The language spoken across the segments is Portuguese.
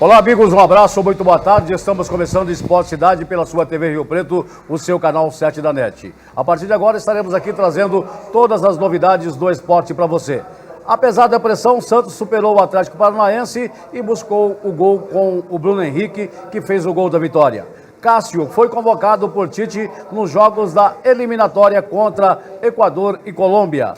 Olá, amigos, um abraço, muito boa tarde. Estamos começando Esporte Cidade pela sua TV Rio Preto, o seu canal 7 da NET. A partir de agora estaremos aqui trazendo todas as novidades do esporte para você. Apesar da pressão, o Santos superou o Atlético Paranaense e buscou o gol com o Bruno Henrique, que fez o gol da vitória. Cássio foi convocado por Tite nos jogos da eliminatória contra Equador e Colômbia.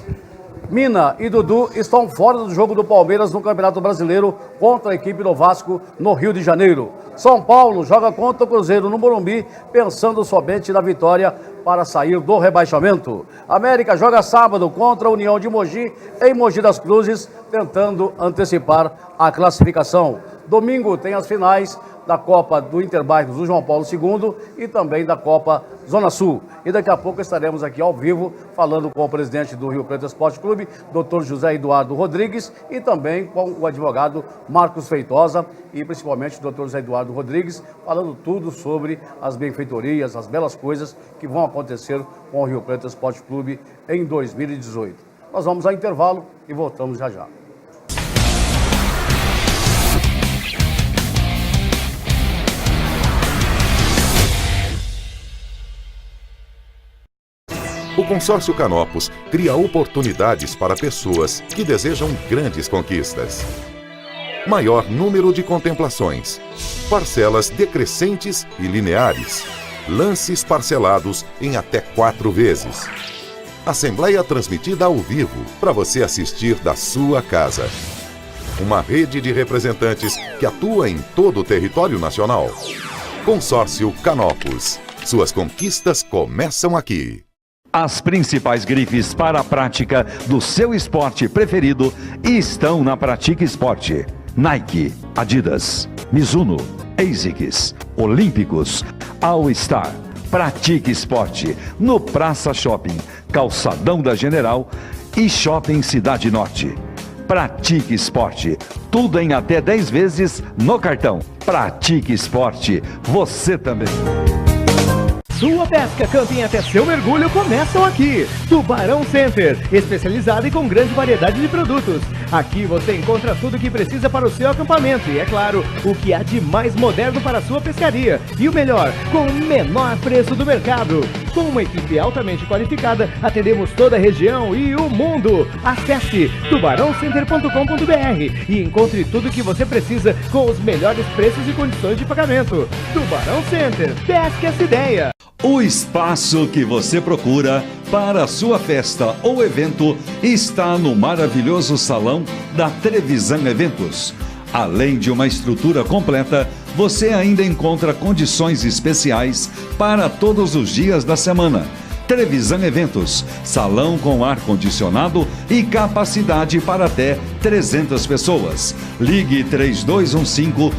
Mina e Dudu estão fora do jogo do Palmeiras no Campeonato Brasileiro contra a equipe do Vasco no Rio de Janeiro. São Paulo joga contra o Cruzeiro no Morumbi, pensando somente na vitória para sair do rebaixamento. América joga sábado contra a União de Mogi, em Mogi das Cruzes, tentando antecipar a classificação. Domingo tem as finais da Copa do Interbairros do João Paulo II e também da Copa Zona Sul. E daqui a pouco estaremos aqui ao vivo falando com o presidente do Rio Preto Esporte Clube, Dr. José Eduardo Rodrigues, e também com o advogado Marcos Feitosa e principalmente o Dr. José Eduardo Rodrigues, falando tudo sobre as benfeitorias, as belas coisas que vão acontecer com o Rio Preto Esporte Clube em 2018. Nós vamos ao intervalo e voltamos já já. O Consórcio Canopus cria oportunidades para pessoas que desejam grandes conquistas. Maior número de contemplações, parcelas decrescentes e lineares, lances parcelados em até 4 vezes. Assembleia transmitida ao vivo para você assistir da sua casa. Uma rede de representantes que atua em todo o território nacional. Consórcio Canopus. Suas conquistas começam aqui. As principais grifes para a prática do seu esporte preferido estão na Pratique Esporte. Nike, Adidas, Mizuno, ASICS, Olímpicos, All Star. Pratique Esporte no Praça Shopping, Calçadão da General e Shopping Cidade Norte. Pratique Esporte, tudo em até 10 vezes no cartão. Pratique Esporte, você também. Sua pesca, camping até seu mergulho começam aqui. Tubarão Center, especializado e com grande variedade de produtos. Aqui você encontra tudo o que precisa para o seu acampamento e, é claro, o que há de mais moderno para a sua pescaria. E o melhor, com o menor preço do mercado. Com uma equipe altamente qualificada, atendemos toda a região e o mundo. Acesse tubarãocenter.com.br e encontre tudo o que você precisa com os melhores preços e condições de pagamento. Tubarão Center, pesca essa ideia. O espaço que você procura para a sua festa ou evento está no maravilhoso salão da Trevisan Eventos. Além de uma estrutura completa, você ainda encontra condições especiais para todos os dias da semana. Trevisan Eventos, salão com ar-condicionado e capacidade para até 300 pessoas. Ligue 3215-8181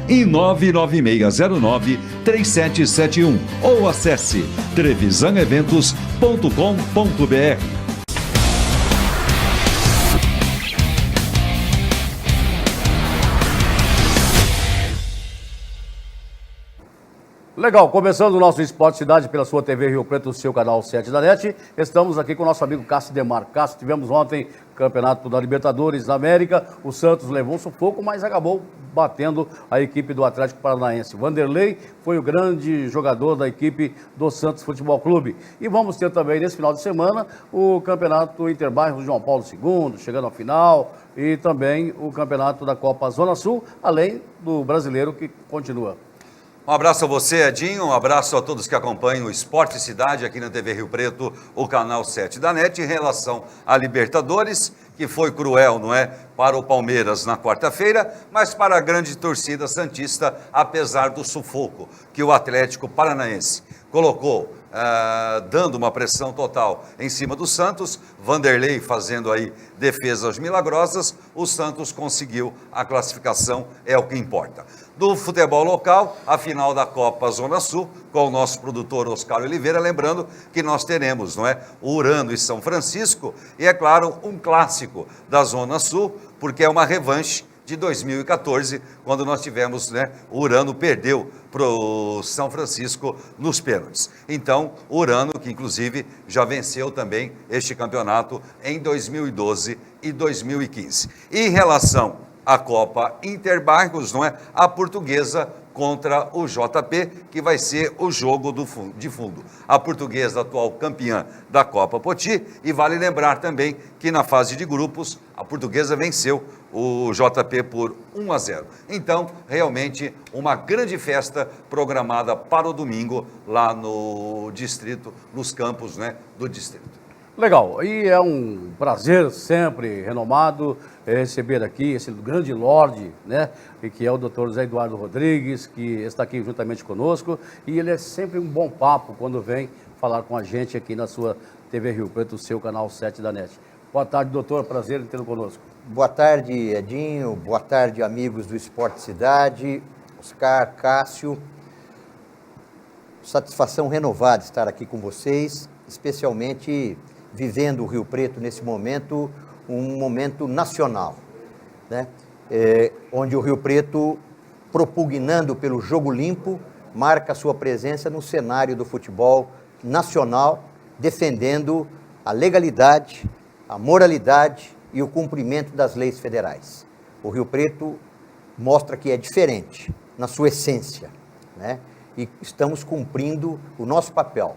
e 99609-3771 ou acesse trevisaneventos.com.br. Legal, começando o nosso Esporte Cidade pela sua TV Rio Preto, o seu canal 7 da NET. Estamos aqui com o nosso amigo Cássio Demar. Cássio, tivemos ontem Campeonato da Libertadores da América. O Santos levou um sufoco, mas acabou batendo a equipe do Atlético Paranaense. Vanderlei foi o grande jogador da equipe do Santos Futebol Clube. E vamos ter também nesse final de semana o Campeonato Interbairros do João Paulo II, chegando ao final, e também o Campeonato da Copa Zona Sul, além do brasileiro que continua. Um abraço a você, Edinho, um abraço a todos que acompanham o Esporte Cidade aqui na TV Rio Preto, o canal 7 da NET, em relação à Libertadores, que foi cruel, não é, para o Palmeiras na quarta-feira, mas para a grande torcida santista, apesar do sufoco que o Atlético Paranaense colocou, dando uma pressão total em cima do Santos, Vanderlei fazendo aí defesas milagrosas, o Santos conseguiu a classificação, é o que importa. Do futebol local, a final da Copa Zona Sul, com o nosso produtor Oscar Oliveira, lembrando que nós teremos, não é, Urano e São Francisco, e é claro, um clássico da Zona Sul, porque é uma revanche de 2014, quando nós tivemos, né, o Urano perdeu para o São Francisco nos pênaltis. Então, o Urano, que inclusive já venceu também este campeonato em 2012 e 2015. E em relação a Copa Interbairros, não é? A Portuguesa contra o JP, que vai ser o jogo de fundo. A Portuguesa, atual campeã da Copa Poti, e vale lembrar também que na fase de grupos, a Portuguesa venceu o JP por 1-0. Então, realmente, uma grande festa programada para o domingo, lá no distrito, nos campos, né, do distrito. Legal, e é um prazer sempre renomado receber aqui esse grande lorde, né, e que é o Dr. José Eduardo Rodrigues, que está aqui juntamente conosco, e ele é sempre um bom papo quando vem falar com a gente aqui na sua TV Rio Preto, o seu canal 7 da NET. Boa tarde, doutor, prazer em tê-lo conosco. Boa tarde, Edinho, boa tarde, amigos do Esporte Cidade, Oscar, Cássio. Satisfação renovada estar aqui com vocês, especialmente vivendo o Rio Preto nesse momento, um momento nacional, né? Onde o Rio Preto, propugnando pelo jogo limpo, marca sua presença no cenário do futebol nacional, defendendo a legalidade, a moralidade e o cumprimento das leis federais. O Rio Preto mostra que é diferente na sua essência, né? E estamos cumprindo o nosso papel.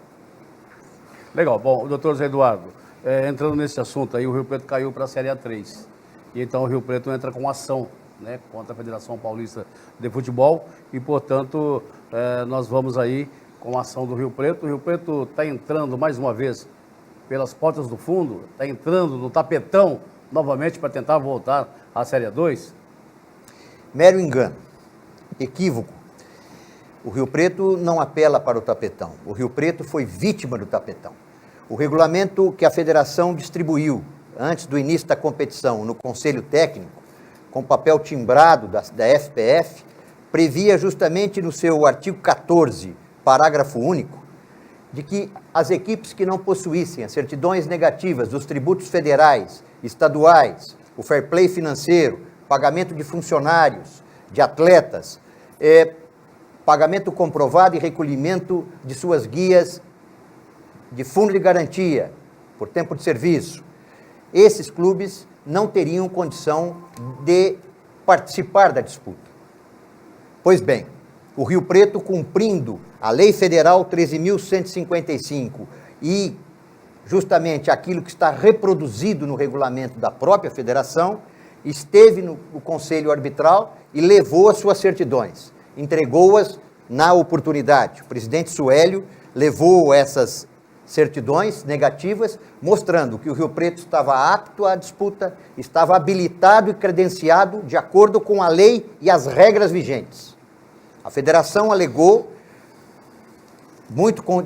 Legal, bom, doutor José Eduardo, entrando nesse assunto aí, o Rio Preto caiu para a Série A3, e então o Rio Preto entra com ação, né, contra a Federação Paulista de Futebol, e portanto nós vamos aí com a ação do Rio Preto. O Rio Preto está entrando mais uma vez pelas portas do fundo, está entrando no tapetão novamente para tentar voltar à Série A2? Mero engano, equívoco. O Rio Preto não apela para o tapetão. O Rio Preto foi vítima do tapetão. O regulamento que a federação distribuiu antes do início da competição no Conselho Técnico, com papel timbrado da FPF, previa justamente no seu artigo 14, parágrafo único, de que as equipes que não possuíssem as certidões negativas dos tributos federais, estaduais, o fair play financeiro, pagamento de funcionários, de atletas, pagamento comprovado e recolhimento de suas guias de fundo de garantia por tempo de serviço, esses clubes não teriam condição de participar da disputa. Pois bem, o Rio Preto, cumprindo a Lei Federal 13.155 e justamente aquilo que está reproduzido no regulamento da própria federação, esteve no Conselho Arbitral e levou as suas certidões, entregou-as na oportunidade. O presidente Suélio levou essas certidões negativas, mostrando que o Rio Preto estava apto à disputa, estava habilitado e credenciado de acordo com a lei e as regras vigentes. A federação alegou,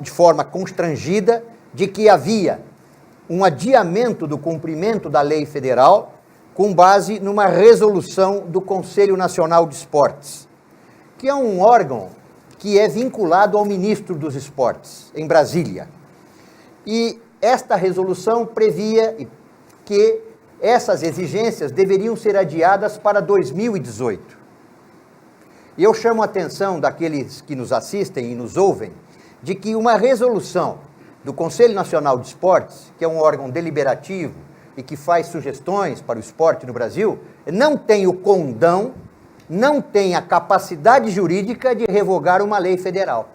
de forma constrangida, de que havia um adiamento do cumprimento da lei federal com base numa resolução do Conselho Nacional de Esportes, que é um órgão que é vinculado ao ministro dos Esportes, em Brasília. E esta resolução previa que essas exigências deveriam ser adiadas para 2018. E eu chamo a atenção daqueles que nos assistem e nos ouvem, de que uma resolução do Conselho Nacional de Esportes, que é um órgão deliberativo e que faz sugestões para o esporte no Brasil, não tem o condão, não tem a capacidade jurídica de revogar uma lei federal.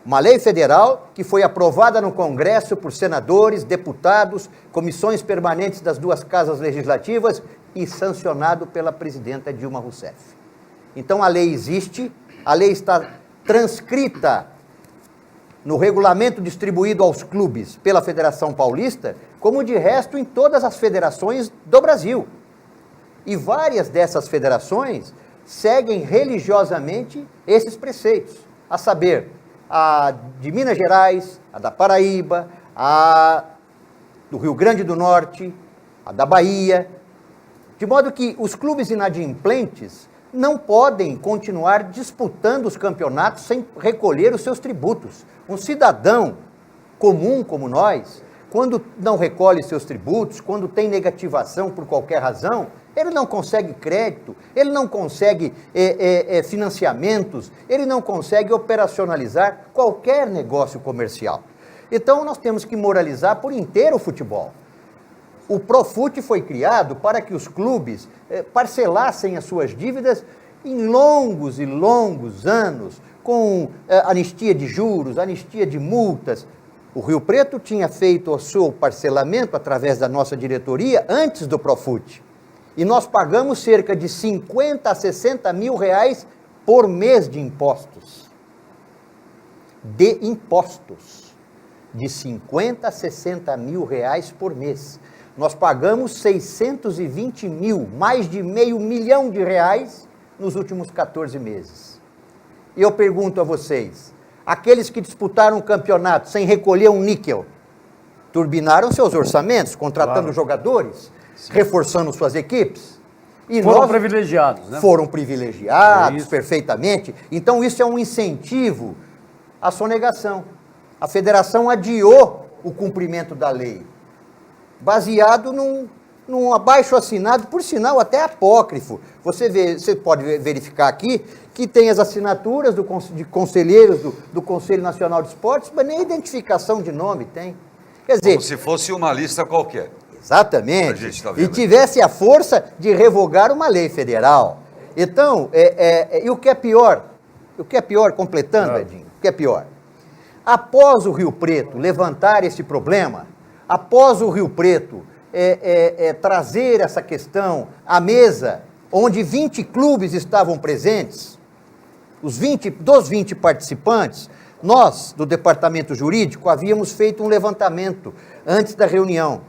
Uma lei federal que foi aprovada no Congresso por senadores, deputados, comissões permanentes das duas casas legislativas e sancionado pela presidenta Dilma Rousseff. Então a lei existe, a lei está transcrita no regulamento distribuído aos clubes pela Federação Paulista, como de resto em todas as federações do Brasil. E várias dessas federações seguem religiosamente esses preceitos, a saber, a de Minas Gerais, a da Paraíba, a do Rio Grande do Norte, a da Bahia, de modo que os clubes inadimplentes não podem continuar disputando os campeonatos sem recolher os seus tributos. Um cidadão comum como nós, quando não recolhe seus tributos, quando tem negativação por qualquer razão, ele não consegue crédito, ele não consegue financiamentos, ele não consegue operacionalizar qualquer negócio comercial. Então nós temos que moralizar por inteiro o futebol. O Profut foi criado para que os clubes parcelassem as suas dívidas em longos e longos anos, com anistia de juros, anistia de multas. O Rio Preto tinha feito o seu parcelamento através da nossa diretoria antes do Profut. E nós pagamos cerca de 50 a 60 mil reais por mês de impostos. De impostos. De 50 a 60 mil reais por mês. Nós pagamos 620 mil, mais de R$500 mil nos últimos 14 meses. E eu pergunto a vocês, aqueles que disputaram o campeonato sem recolher um níquel, turbinaram seus orçamentos, contratando jogadores, reforçando suas equipes? E foram privilegiados, né? Foram privilegiados, perfeitamente. Então isso é um incentivo à sonegação. A federação adiou o cumprimento da lei, baseado num abaixo-assinado, por sinal até apócrifo. Você pode verificar aqui que tem as assinaturas de conselheiros do Conselho Nacional de Esportes, mas nem identificação de nome tem. Quer dizer, como se fosse uma lista qualquer. Exatamente. A gente tá vendo E tivesse a força de revogar uma lei federal. Então, e o que é pior? O que é pior, completando, Edinho, o que é pior? Após o Rio Preto levantar esse problema, após o Rio Preto trazer essa questão à mesa, onde 20 clubes estavam presentes, dos 20 participantes, nós, do Departamento Jurídico, havíamos feito um levantamento antes da reunião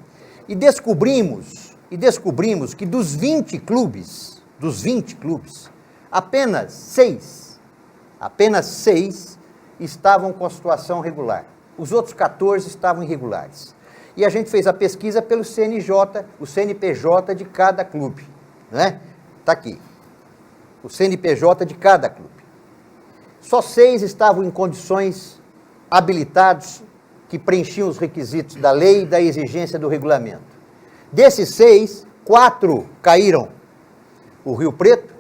e descobrimos que dos 20 clubes, apenas 6 estavam com a situação regular. Os outros 14 estavam irregulares. E a gente fez a pesquisa pelo CNJ, o CNPJ de cada clube, né? Está aqui, o CNPJ de cada clube. Só 6 estavam em condições habilitados, que preenchiam os requisitos da lei e da exigência do regulamento. Desses 6, 4 caíram. O Rio Preto,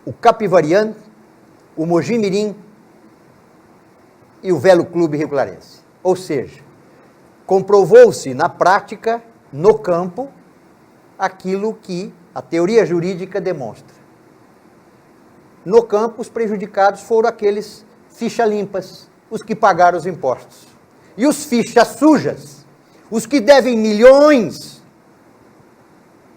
o Capivariano, o Mogi Mirim e o Velo Clube Regularense. Ou seja, comprovou-se na prática, no campo, aquilo que a teoria jurídica demonstra. No campo, os prejudicados foram aqueles fichas limpas, os que pagaram os impostos. E os fichas sujas, os que devem milhões,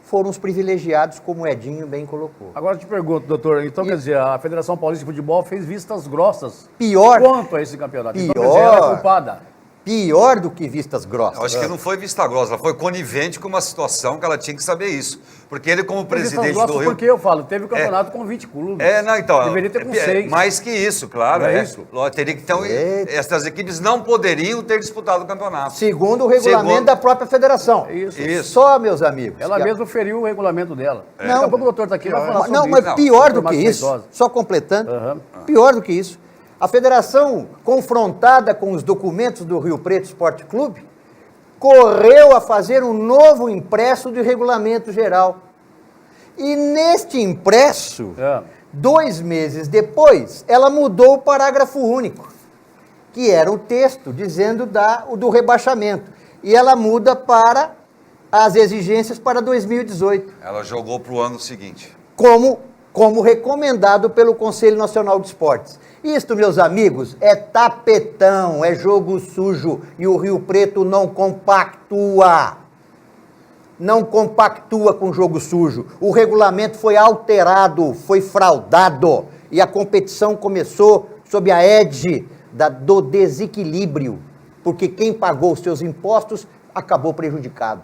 foram os privilegiados, como o Edinho bem colocou. Agora eu te pergunto, doutor, então quer dizer, a Federação Paulista de Futebol fez vistas grossas Pior. quanto a esse campeonato. Pior. Então, quer dizer, ela é culpada. Pior do que vistas grossas. Eu acho que não foi vista grossa, ela foi conivente com uma situação que ela tinha que saber isso. Porque ele, como presidente do Rio... Porque eu falo, teve o campeonato com 20 clubes. Não, então... Deveria ter com 6. Mais que isso, claro. Não é isso? Teria que, então, essas equipes não poderiam ter disputado o campeonato. Segundo o regulamento da própria federação. Isso. Só, meus amigos. Ela mesma feriu o regulamento dela. Não, daqui a pouco o doutor está aqui, vai falar sobre mas isso. pior do que isso, só completando, pior do que isso, a federação, confrontada com os documentos do Rio Preto Esporte Clube, correu a fazer um novo impresso de regulamento geral. E neste impresso, 2 meses depois, ela mudou o parágrafo único, que era o texto dizendo do rebaixamento. E ela muda para as exigências para 2018. Ela jogou para o ano seguinte. Como recomendado pelo Conselho Nacional de Esportes. Isto, meus amigos, é tapetão, é jogo sujo e o Rio Preto não compactua. Não compactua com jogo sujo. O regulamento foi alterado, foi fraudado e a competição começou sob a égide do desequilíbrio, porque quem pagou os seus impostos acabou prejudicado.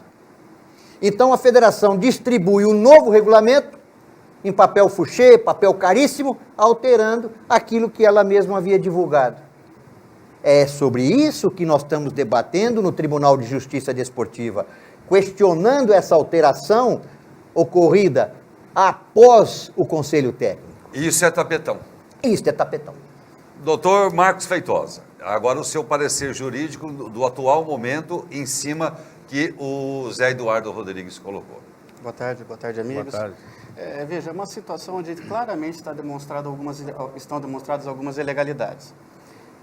Então a federação distribui um novo regulamento em papel fuchê, papel caríssimo, alterando aquilo que ela mesma havia divulgado. É sobre isso que nós estamos debatendo no Tribunal de Justiça Desportiva, questionando essa alteração ocorrida após o Conselho Técnico. Isso é tapetão. Isso é tapetão. Doutor Marcos Feitosa, agora o seu parecer jurídico do atual momento em cima que o Zé Eduardo Rodrigues colocou. Boa tarde, amigos. Boa tarde. Veja, é uma situação onde claramente estão demonstradas algumas ilegalidades.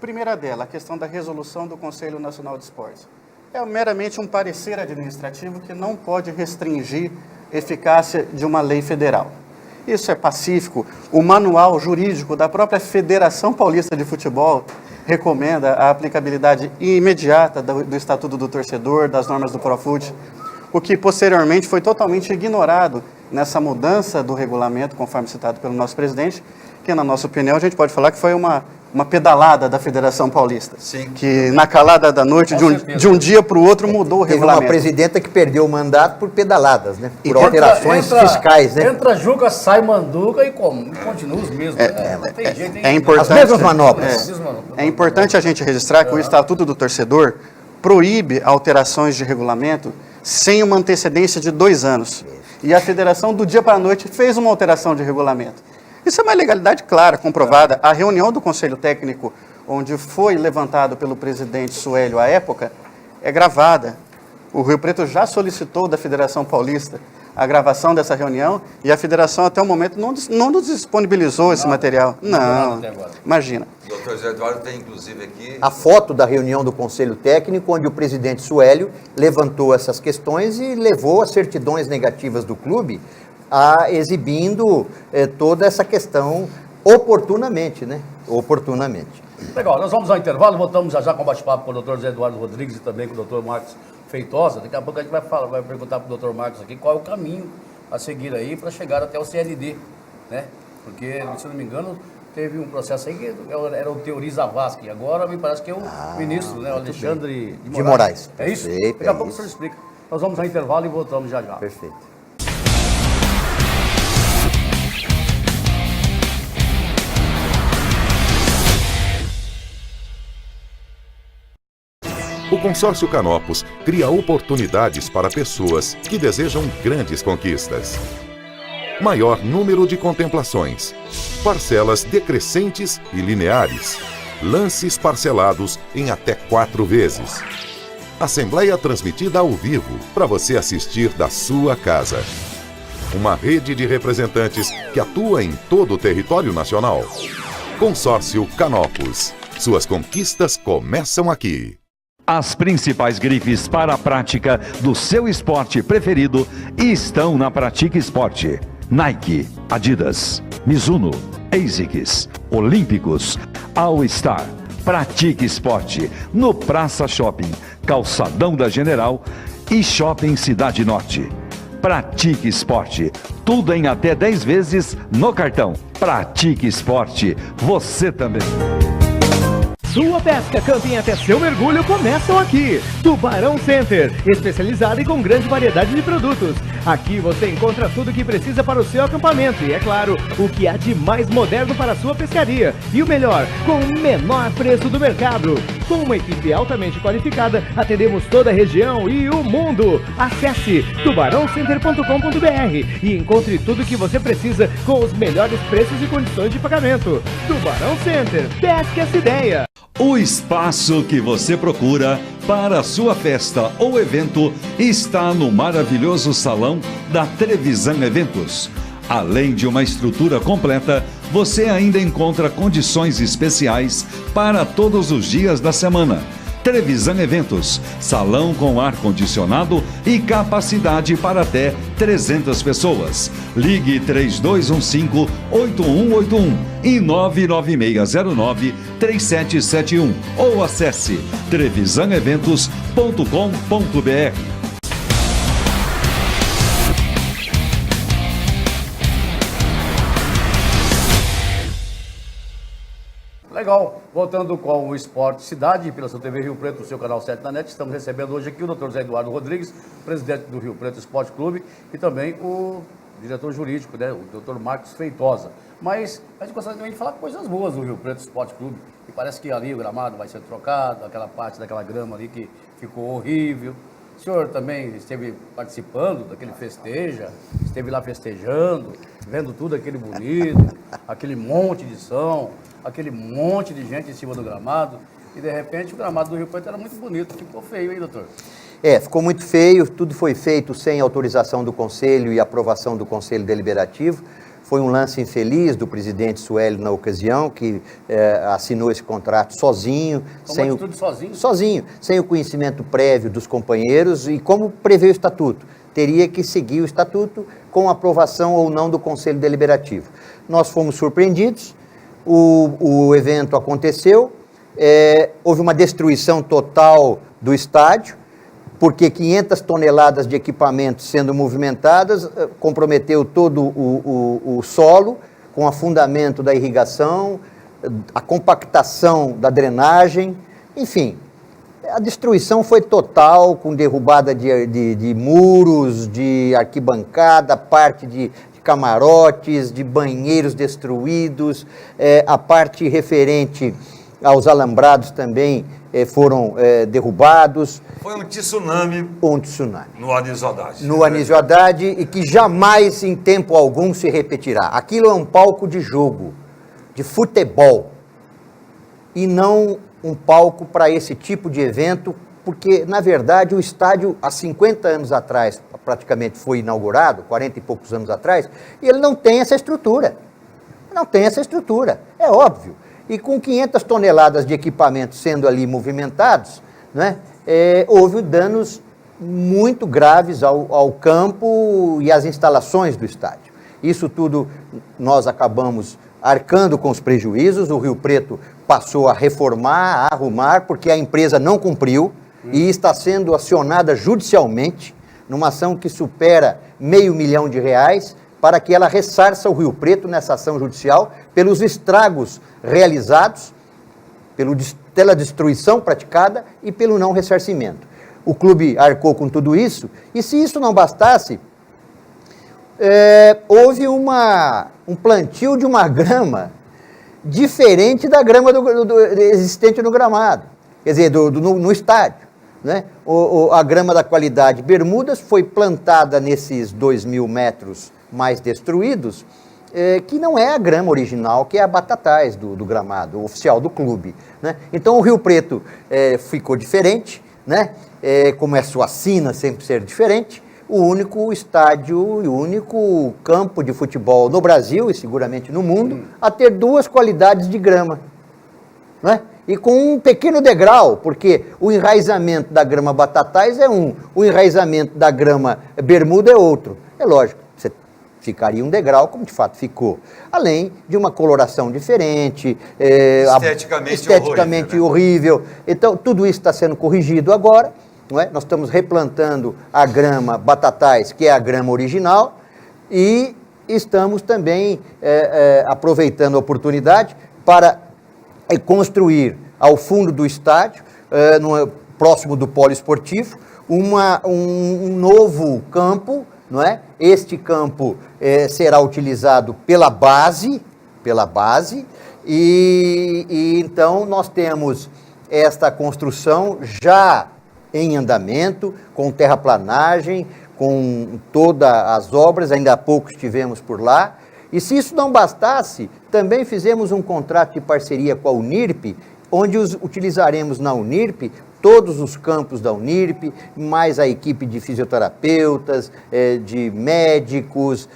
Primeira dela, a questão da resolução do Conselho Nacional de Esportes. é meramente um parecer administrativo que não pode restringir a eficácia de uma lei federal. Isso é pacífico. O manual jurídico da própria Federação Paulista de Futebol recomenda a aplicabilidade imediata do Estatuto do Torcedor, das normas do Profut, o que posteriormente foi totalmente ignorado nessa mudança do regulamento, conforme citado pelo nosso presidente, que, na nossa opinião, a gente pode falar que foi uma pedalada da Federação Paulista. Sim. Que, na calada da noite, de um dia para o outro, mudou o Teve regulamento. uma presidenta que perdeu o mandato por pedaladas, né? Por alterações fiscais, né? Entra Juca, sai Manduca e como? Continua os mesmos. Não tem jeito, hein? É importante, As mesmas manobras. É importante a gente registrar que o Estatuto do Torcedor proíbe alterações de regulamento sem uma antecedência de 2 anos. E a federação, do dia para a noite, fez uma alteração de regulamento. Isso é uma ilegalidade clara, comprovada. A reunião do Conselho Técnico, onde foi levantado pelo presidente Suélio à época, é gravada. O Rio Preto já solicitou da Federação Paulista a gravação dessa reunião e a federação, até o momento, não nos disponibilizou esse material. Não, imagina. O doutor Zé Eduardo tem, inclusive, aqui... A foto da reunião do Conselho Técnico, onde o presidente Suélio levantou essas questões e levou as certidões negativas do clube exibindo toda essa questão oportunamente, né? Oportunamente. Legal, nós vamos ao intervalo, voltamos já com o bate-papo com o doutor Zé Eduardo Rodrigues e também com o doutor Marcos Feitosa. Daqui a pouco a gente vai perguntar para o doutor Marcos aqui qual é o caminho a seguir aí para chegar até o CND, né? Porque, se não me engano, teve um processo aí que era o Teori Zavascki, agora me parece que é o ministro, né? O Alexandre de Moraes. É isso? Perfeito, Daqui a pouco o senhor explica. Nós vamos ao intervalo e voltamos já já. Perfeito. O Consórcio Canopus cria oportunidades para pessoas que desejam grandes conquistas. Maior número de contemplações, parcelas decrescentes e lineares, lances parcelados em até 4 vezes. Assembleia transmitida ao vivo para você assistir da sua casa. Uma rede de representantes que atua em todo o território nacional. Consórcio Canopus. Suas conquistas começam aqui. As principais grifes para a prática do seu esporte preferido estão na Pratique Esporte. Nike, Adidas, Mizuno, ASICS, Olímpicos, All Star. Pratique Esporte no Praça Shopping, Calçadão da General e Shopping Cidade Norte. Pratique Esporte, tudo em até 10 vezes no cartão. Pratique Esporte, você também. Sua pesca, camping até seu mergulho começam aqui. Tubarão Center, especializado e com grande variedade de produtos. Aqui você encontra tudo o que precisa para o seu acampamento e, é claro, o que há de mais moderno para a sua pescaria. E o melhor, com o menor preço do mercado. Com uma equipe altamente qualificada, atendemos toda a região e o mundo. Acesse tubarãocenter.com.br e encontre tudo o que você precisa com os melhores preços e condições de pagamento. Tubarão Center, pesca essa ideia. O espaço que você procura para a sua festa ou evento está no maravilhoso salão da Trevisan Eventos. Além de uma estrutura completa, você ainda encontra condições especiais para todos os dias da semana. Trevisan Eventos, salão com ar-condicionado e capacidade para até 300 pessoas. Ligue 3215-8181 e 99609-3771 ou acesse trevisaneventos.com.br. Legal, voltando com o Esporte Cidade, pela sua TV Rio Preto, o seu canal 7 da NET, estamos recebendo hoje aqui o Dr. Zé Eduardo Rodrigues, presidente do Rio Preto Esporte Clube, e também o diretor jurídico, né, o Dr. Marcos Feitosa. Mas a gente gostaria também de falar coisas boas do Rio Preto Esporte Clube, e parece que ali o gramado vai ser trocado, aquela parte daquela grama ali que ficou horrível. O senhor também esteve participando daquele festeja, esteve lá festejando, vendo tudo aquele bonito, aquele monte de som, aquele monte de gente em cima do gramado, e de repente o gramado do Rio Preto era muito bonito, ficou feio, hein, doutor? Ficou muito feio, tudo foi feito sem autorização do Conselho e aprovação do Conselho Deliberativo. Foi um lance infeliz do presidente Suélio na ocasião, que assinou esse contrato sozinho. Tomou atitude sozinho? Sozinho, sem o conhecimento prévio dos companheiros e como prevê o estatuto. Teria que seguir o estatuto com aprovação ou não do Conselho Deliberativo. Nós fomos surpreendidos, o evento aconteceu, houve uma destruição total do estádio, porque 500 toneladas de equipamentos sendo movimentadas comprometeu todo o solo, com afundamento da irrigação, a compactação da drenagem, enfim. A destruição foi total, com derrubada de muros, de arquibancada, parte de camarotes, de banheiros destruídos, a parte referente aos alambrados também foram derrubados. Foi um tsunami. Um tsunami. No Anísio Haddad. No Anísio Haddad, e que jamais, em tempo algum, se repetirá. Aquilo é um palco de jogo, de futebol, e não um palco para esse tipo de evento, porque, na verdade, o estádio, há 50 anos atrás, praticamente foi inaugurado, 40 e poucos anos atrás, e ele não tem essa estrutura. Não tem essa estrutura, é óbvio. E com 500 toneladas de equipamentos sendo ali movimentados, né, houve danos muito graves ao campo e às instalações do estádio. Isso tudo nós acabamos arcando com os prejuízos. O Rio Preto passou a reformar, a arrumar, porque a empresa não cumpriu e está sendo acionada judicialmente numa ação que supera R$500 milhão, para que ela ressarça o Rio Preto nessa ação judicial pelos estragos realizados, pela destruição praticada e pelo não ressarcimento. O clube arcou com tudo isso, e se isso não bastasse, houve um plantio de uma grama diferente da grama existente no gramado, quer dizer, no estádio, né? A grama da qualidade Bermudas foi plantada nesses 2.000 metros mais destruídos, que não é a grama original, que é a Batatais do gramado, oficial do clube, né? Então o Rio Preto ficou diferente, né? Como é sua sina sempre ser diferente, o único estádio e o único campo de futebol no Brasil, e seguramente no mundo, a ter duas qualidades de grama, né? E com um pequeno degrau, porque o enraizamento da grama Batatais é um, o enraizamento da grama Bermuda é outro. É lógico, você ficaria um degrau, como de fato ficou. Além de uma coloração diferente, esteticamente horrível. Então, tudo isso está sendo corrigido agora, não é? Nós estamos replantando a grama Batatais, que é a grama original, e estamos também aproveitando a oportunidade para construir ao fundo do estádio, próximo do polo esportivo, um novo campo, não é? Este campo será utilizado pela base, e então nós temos esta construção já em andamento, com terraplanagem, com todas as obras, ainda há pouco estivemos por lá. E se isso não bastasse, também fizemos um contrato de parceria com a Unirp, onde utilizaremos na Unirp todos os campos da Unirp, mais a equipe de fisioterapeutas, de médicos,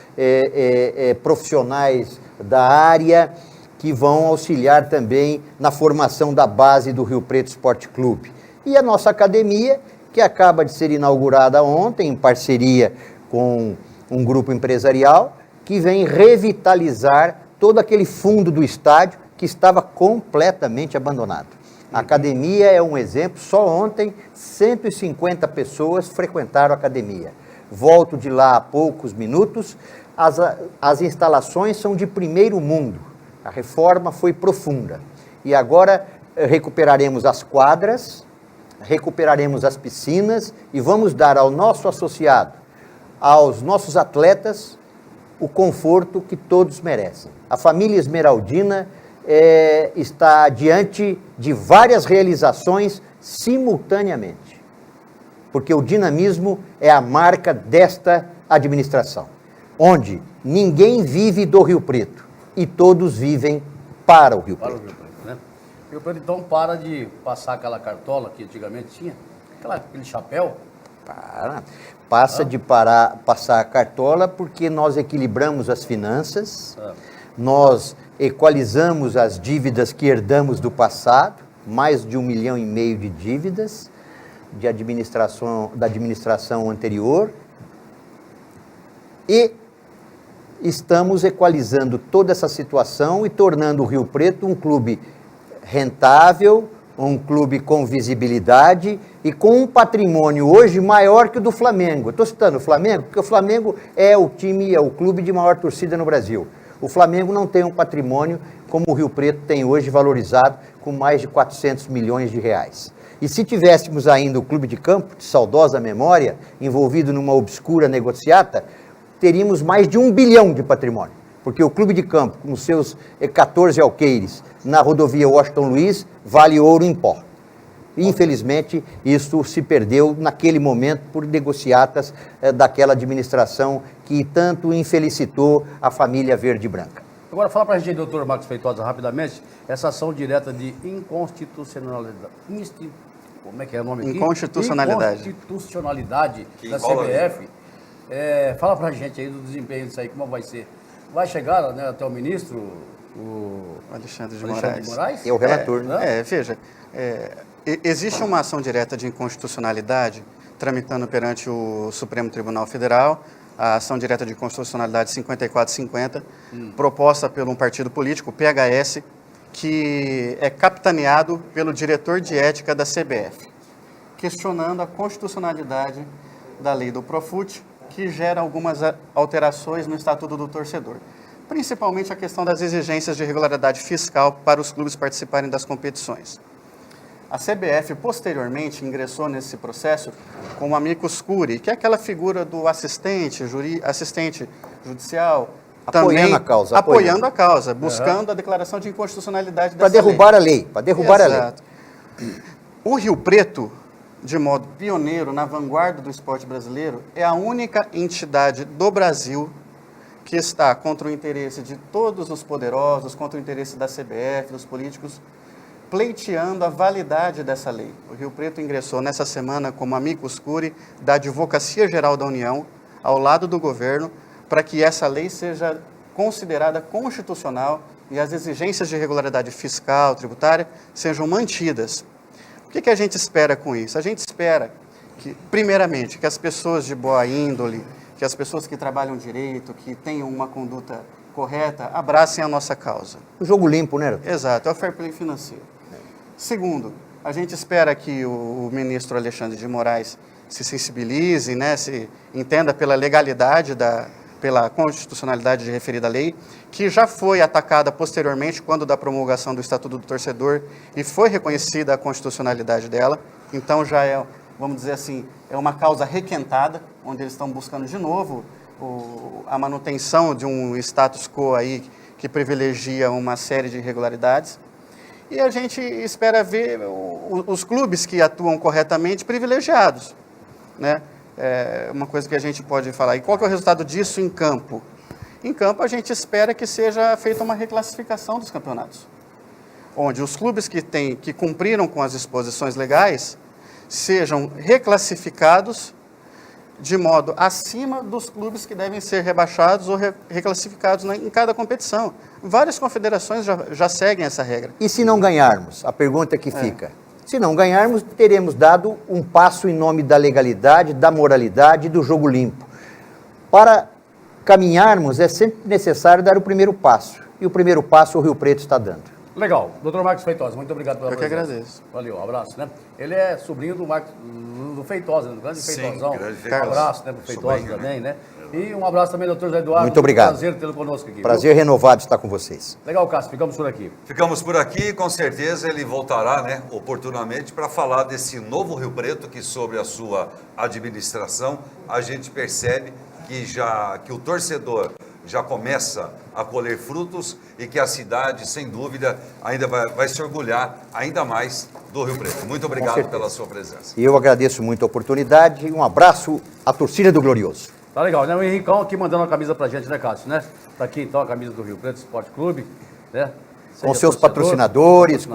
profissionais da área, que vão auxiliar também na formação da base do Rio Preto Esporte Clube. E a nossa academia, que acaba de ser inaugurada ontem, em parceria com um grupo empresarial, que vem revitalizar todo aquele fundo do estádio que estava completamente abandonado. A academia é um exemplo. Só ontem 150 pessoas frequentaram a academia. Volto de lá há poucos minutos. As instalações são de primeiro mundo. A reforma foi profunda. E agora recuperaremos as quadras, recuperaremos as piscinas e vamos dar ao nosso associado, aos nossos atletas, o conforto que todos merecem. A família Esmeraldina está diante de várias realizações simultaneamente, porque o dinamismo é a marca desta administração, onde ninguém vive do Rio Preto e todos vivem para o Rio Preto. Para o Rio Preto, né? O Rio Preto, então, para de passar aquela cartola que antigamente tinha, aquele chapéu, Passa de passar a cartola porque nós equilibramos as finanças, nós equalizamos as dívidas que herdamos do passado, mais de 1,5 milhão de dívidas da administração anterior, e estamos equalizando toda essa situação e tornando o Rio Preto um clube rentável, um clube com visibilidade e com um patrimônio hoje maior que o do Flamengo. Estou citando o Flamengo porque o Flamengo é o clube de maior torcida no Brasil. O Flamengo não tem um patrimônio como o Rio Preto tem hoje, valorizado com mais de 400 milhões de reais. E se tivéssemos ainda o clube de campo, de saudosa memória, envolvido numa obscura negociata, teríamos mais de 1 bilhão de patrimônio. Porque o clube de campo, com seus 14 alqueires na rodovia Washington Luiz, vale ouro em pó. E, infelizmente, isso se perdeu naquele momento por negociatas daquela administração que tanto infelicitou a família verde e branca. Agora, fala para a gente, doutor Marcos Feitosa, rapidamente, essa ação direta de inconstitucionalidade. Como é que é o nome aqui? Inconstitucionalidade. Inconstitucionalidade da CBF. Fala para a gente aí do desempenho disso aí, como vai ser. Vai chegar, né, até o ministro, o Alexandre de Moraes? É o relator, né? Veja, existe uma ação direta de inconstitucionalidade tramitando perante o Supremo Tribunal Federal, a ação direta de inconstitucionalidade 5450, proposta por um partido político, o PHS, que é capitaneado pelo diretor de ética da CBF, questionando a constitucionalidade da lei do Profut, que gera algumas alterações no Estatuto do Torcedor, principalmente a questão das exigências de regularidade fiscal para os clubes participarem das competições. A CBF, posteriormente, ingressou nesse processo com o amicus curiae, que é aquela figura do assistente judicial, Apoiando a causa. Buscando a declaração de inconstitucionalidade para dessa derrubar a lei. Para derrubar a lei. O Rio Preto, de modo pioneiro, na vanguarda do esporte brasileiro, é a única entidade do Brasil que está contra o interesse de todos os poderosos, contra o interesse da CBF, dos políticos, pleiteando a validade dessa lei. O Rio Preto ingressou nessa semana como amicus curiae da Advocacia Geral da União, ao lado do governo, para que essa lei seja considerada constitucional e as exigências de regularidade fiscal, tributária, sejam mantidas. O que a gente espera com isso? A gente espera que, primeiramente, que as pessoas de boa índole, que as pessoas que trabalham direito, que tenham uma conduta correta, abracem a nossa causa. O jogo limpo, né? Exato, é o fair play financeiro. Segundo, a gente espera que o ministro Alexandre de Moraes se sensibilize, né, se entenda pela legalidade, pela constitucionalidade de referida lei, que já foi atacada posteriormente quando da promulgação do Estatuto do Torcedor e foi reconhecida a constitucionalidade dela. Então já é, vamos dizer assim, é uma causa requentada, onde eles estão buscando de novo a manutenção de um status quo aí que privilegia uma série de irregularidades. E a gente espera ver os clubes que atuam corretamente privilegiados, né? É uma coisa que a gente pode falar. E qual que é o resultado disso em campo? Em campo, a gente espera que seja feita uma reclassificação dos campeonatos, onde os clubes que cumpriram com as disposições legais sejam reclassificados de modo acima dos clubes que devem ser rebaixados ou reclassificados em cada competição. Várias confederações já seguem essa regra. E se não ganharmos? A pergunta que fica. Se não ganharmos, teremos dado um passo em nome da legalidade, da moralidade e do jogo limpo. Para caminharmos, é sempre necessário dar o primeiro passo. E o primeiro passo o Rio Preto está dando. Legal. Doutor Marcos Feitosa, muito obrigado pela presença. Eu que agradeço. Valeu, um abraço, né? Ele é sobrinho do Marcos, do Feitosa, do grande Feitosão. Grande Um Feitosa. abraço, né, pro Feitosa Sobrinho, também, né? E um abraço também, doutor José Eduardo. Muito obrigado. Prazer tê-lo conosco aqui. Prazer renovado estar com vocês. Legal, Cássio, ficamos por aqui. Ficamos por aqui, com certeza ele voltará, né, oportunamente, para falar desse novo Rio Preto, que sobre a sua administração, a gente percebe que o torcedor já começa a colher frutos e que a cidade, sem dúvida, ainda vai se orgulhar ainda mais do Rio Preto. Muito obrigado pela sua presença. E eu agradeço muito a oportunidade. Um abraço à torcida do Glorioso. Tá legal, né? O Henricão aqui mandando a camisa pra gente, né, Cássio, né? Tá aqui, então, a camisa do Rio Preto Esporte Clube, né? Com seus patrocinadores,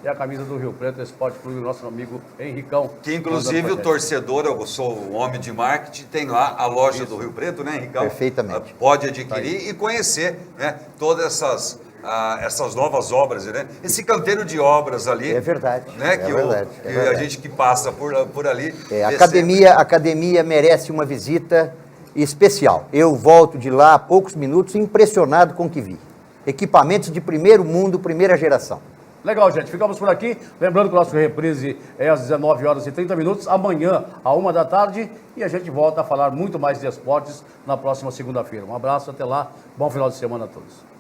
e a camisa do Rio Preto Esporte Clube, do nosso amigo Henricão. Que inclusive o torcedor, eu sou o homem de marketing, tem lá a loja do Rio Preto, né, Henricão? Perfeitamente. Pode adquirir e conhecer, né, todas essas novas obras, né? Esse canteiro de obras ali. É verdade. Né, é que verdade, que é verdade. a gente que passa por ali. A vê academia merece uma visita especial. Eu volto de lá há poucos minutos impressionado com o que vi. Equipamentos de primeiro mundo, primeira geração. Legal, gente. Ficamos por aqui. Lembrando que o nosso reprise é às 19h30. Amanhã, à 13h. E a gente volta a falar muito mais de esportes na próxima segunda-feira. Um abraço, até lá. Bom final de semana a todos.